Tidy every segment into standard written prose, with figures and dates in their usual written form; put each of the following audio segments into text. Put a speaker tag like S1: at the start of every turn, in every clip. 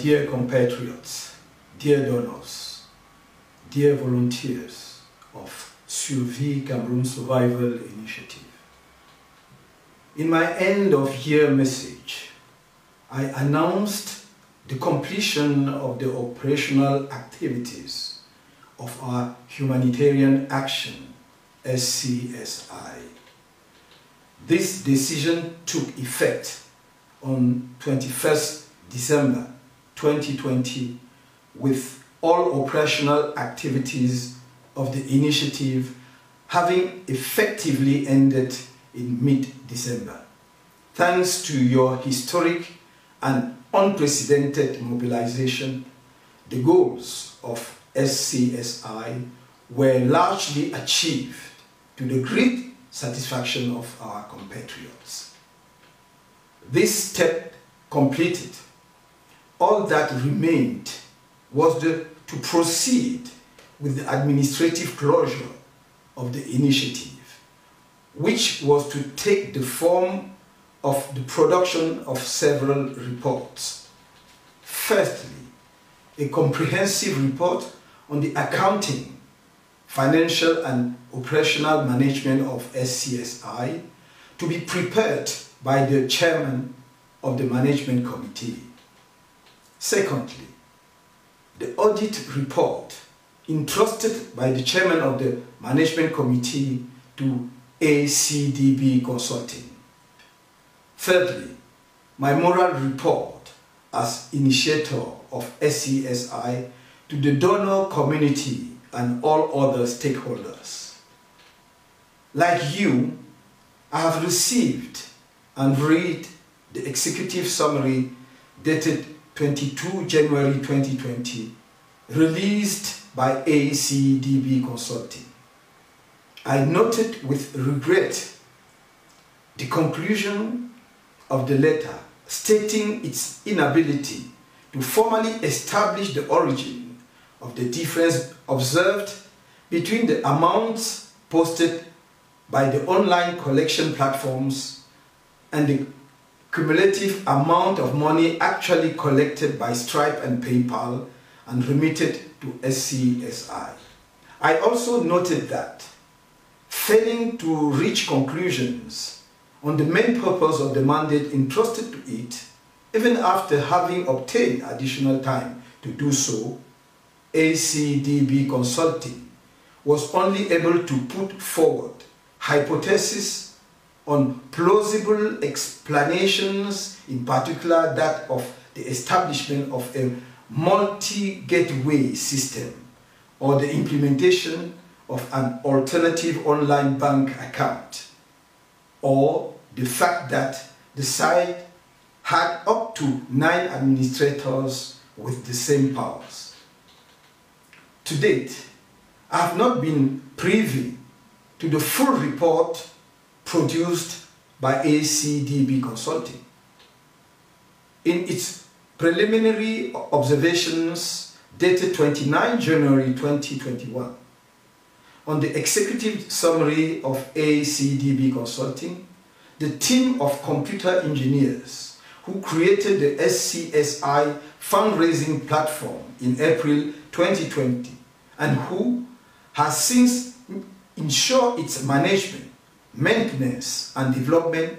S1: dear compatriots, dear donors, dear volunteers of Survie Cameroun Survival Initiative. In my end-of-year message, I announced the completion of the operational activities of our Humanitarian Action, SCSI. This decision took effect on 21st December 2020, with all operational activities of the initiative having effectively ended in mid-December. Thanks to your historic and unprecedented mobilization, the goals of SCSI were largely achieved to the great satisfaction of our compatriots. This step completed, all that remained was to proceed with the administrative closure of the initiative, which was to take the form of the production of several reports. Firstly, a comprehensive report on the accounting, financial and operational management of SCSI, to be prepared by the chairman of the management committee. Secondly, the audit report entrusted by the chairman of the management committee to ACDB Consulting. Thirdly, my moral report as initiator of SCSI to the donor community and all other stakeholders. Like you, I have received and read the executive summary dated 22 January 2020, released by ACDB Consulting. I noted with regret the conclusion of the letter stating its inability to formally establish the origin of the difference observed between the amounts posted by the online collection platforms and the cumulative amount of money actually collected by Stripe and PayPal and remitted to SCSI. I also noted that, failing to reach conclusions on the main purpose of the mandate entrusted to it, even after having obtained additional time to do so, ACDB Consulting was only able to put forward hypotheses on plausible explanations, in particular that of the establishment of a multi-gateway system or the implementation of an alternative online bank account, or the fact that the site had up to 9 administrators with the same powers. To date, I have not been privy to the full report produced by ACDB Consulting. In its preliminary observations dated 29 January 2021, on the executive summary of ACDB Consulting, the team of computer engineers who created the SCSI fundraising platform in April 2020 and who has since ensured its management, maintenance and development,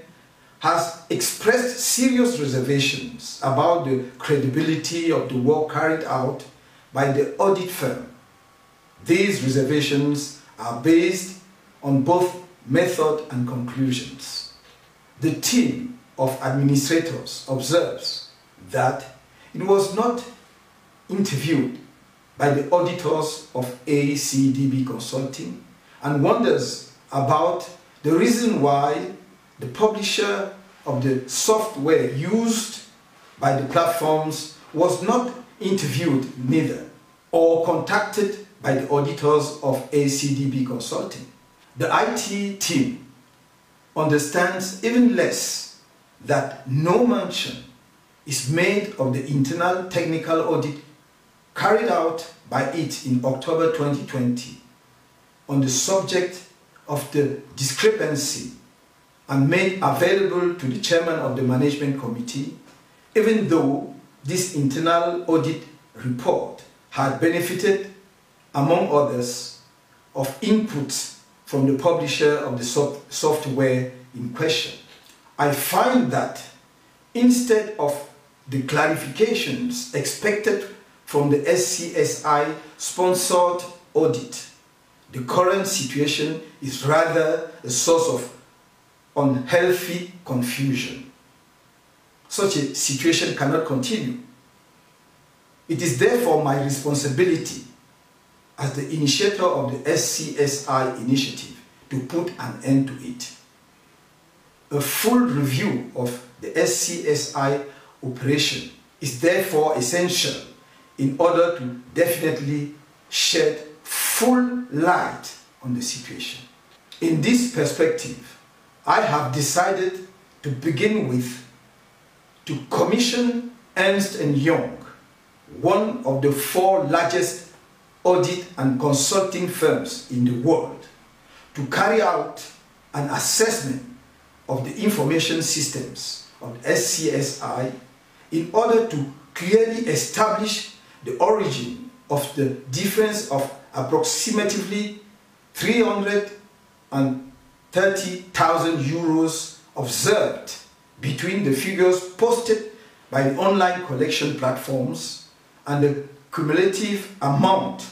S1: has expressed serious reservations about the credibility of the work carried out by the audit firm. These reservations are based on both method and conclusions. The team of administrators observes that it was not interviewed by the auditors of ACDB Consulting and wonders about the reason why the publisher of the software used by the platforms was not interviewed neither or contacted by the auditors of ACDB Consulting. The IT team understands even less that no mention is made of the internal technical audit carried out by it in October 2020 on the subject of the discrepancy and made available to the chairman of the management committee, even though this internal audit report had benefited, among others, of inputs from the publisher of the software in question. I find that instead of the clarifications expected from the SCSI-sponsored audit, the current situation is rather a source of unhealthy confusion. Such a situation cannot continue. It is therefore my responsibility as the initiator of the SCSI initiative to put an end to it. A full review of the SCSI operation is therefore essential in order to definitely shed full light on the situation. In this perspective, I have decided to begin with to commission Ernst & Young, one of the 4 largest audit and consulting firms in the world, to carry out an assessment of the information systems of SCSI in order to clearly establish the origin of the difference of approximately 330,000 euros observed between the figures posted by the online collection platforms and the cumulative amount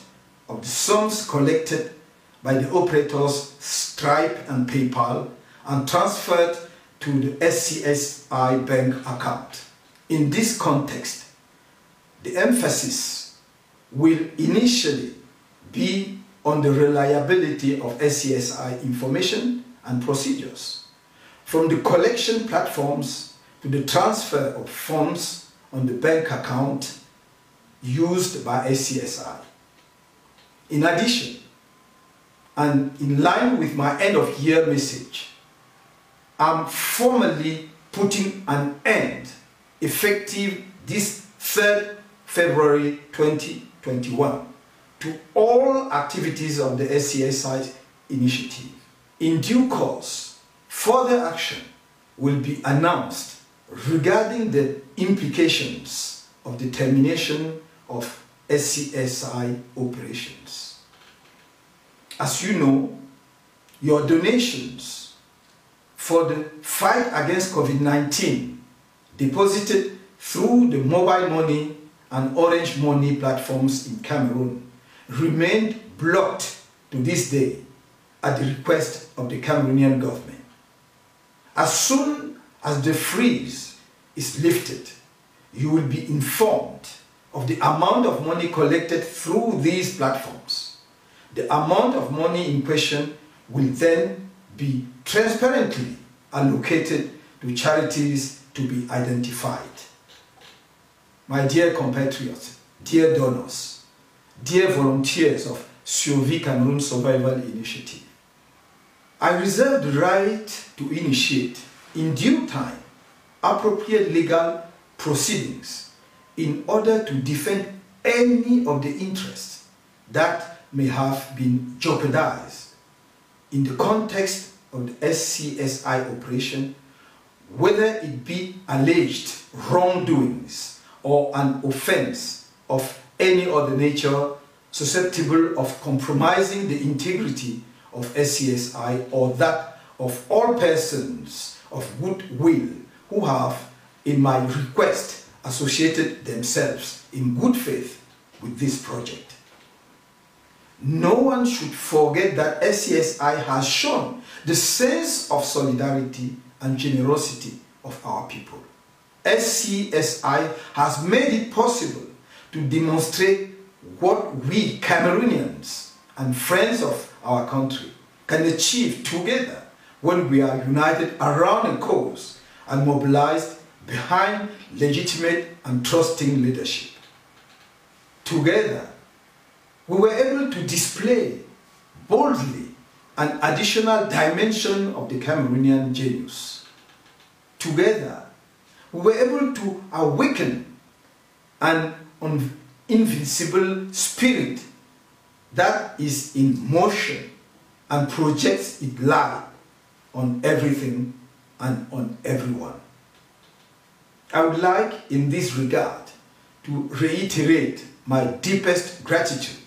S1: of the sums collected by the operators Stripe and PayPal and transferred to the SCSI bank account. In this context, the emphasis will initially be on the reliability of SCSI information and procedures, from the collection platforms to the transfer of funds on the bank account used by SCSI. In addition, and in line with my end-of-year message, I'm formally putting an end, effective this 3rd February 2021, to all activities of the SCSI initiative. In due course, further action will be announced regarding the implications of the termination of SCSI operations. As you know, your donations for the fight against COVID-19 deposited through the mobile money and Orange Money platforms in Cameroon remained blocked to this day at the request of the Cameroonian government. As soon as the freeze is lifted, you will be informed of the amount of money collected through these platforms. The amount of money in question will then be transparently allocated to charities to be identified. My dear compatriots, dear donors, dear volunteers of Survie Cameroun Survival Initiative, I reserve the right to initiate, in due time, appropriate legal proceedings in order to defend any of the interests that may have been jeopardized in the context of the SCSI operation, whether it be alleged wrongdoings or an offense of any other nature susceptible of compromising the integrity of SCSI or that of all persons of good will who have, in my request, associated themselves in good faith with this project. No one should forget that SCSI has shown the sense of solidarity and generosity of our people. SCSI has made it possible to demonstrate what we Cameroonians and friends of our country can achieve together when we are united around a cause and mobilized behind legitimate and trusting leadership. Together, we were able to display boldly an additional dimension of the Cameroonian genius. Together, we were able to awaken an invincible spirit that is in motion and projects its light on everything and on everyone. I would like, in this regard, to reiterate my deepest gratitude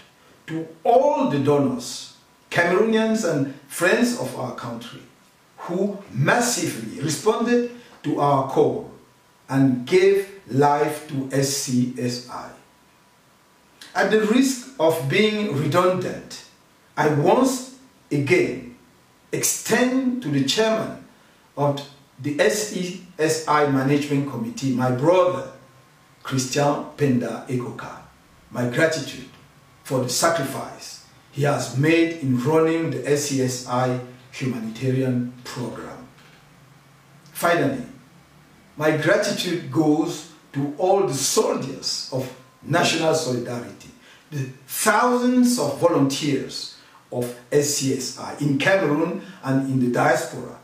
S1: to all the donors, Cameroonians and friends of our country, who massively responded to our call and gave life to SCSI. At the risk of being redundant, I once again extend to the chairman of the SCSI Management Committee, my brother, Christian Penda Egoka, my gratitude for the sacrifice he has made in running the SCSI humanitarian program. Finally, my gratitude goes to all the soldiers of national solidarity, the thousands of volunteers of SCSI in Cameroon and in the diaspora,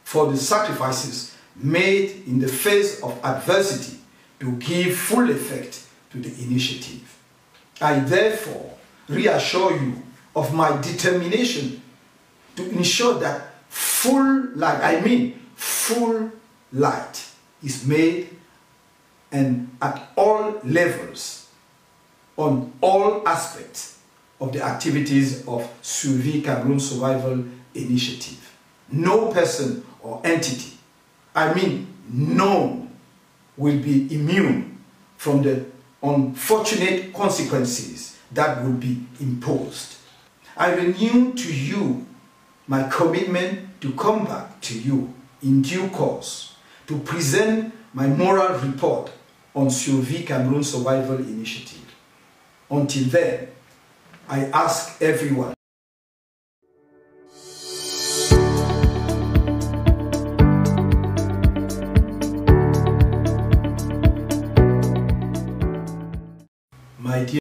S1: for the sacrifices made in the face of adversity to give full effect to the initiative. I therefore reassure you of my determination to ensure that full light is made, and at all levels, on all aspects of the activities of Survie Cameroun Survival Initiative. No person or entity, none, will be immune from the unfortunate consequences that will be imposed. I renew to you my commitment to come back to you in due course to present my moral report on Survie Cameroun Survival Initiative. Until then, I ask everyone my dear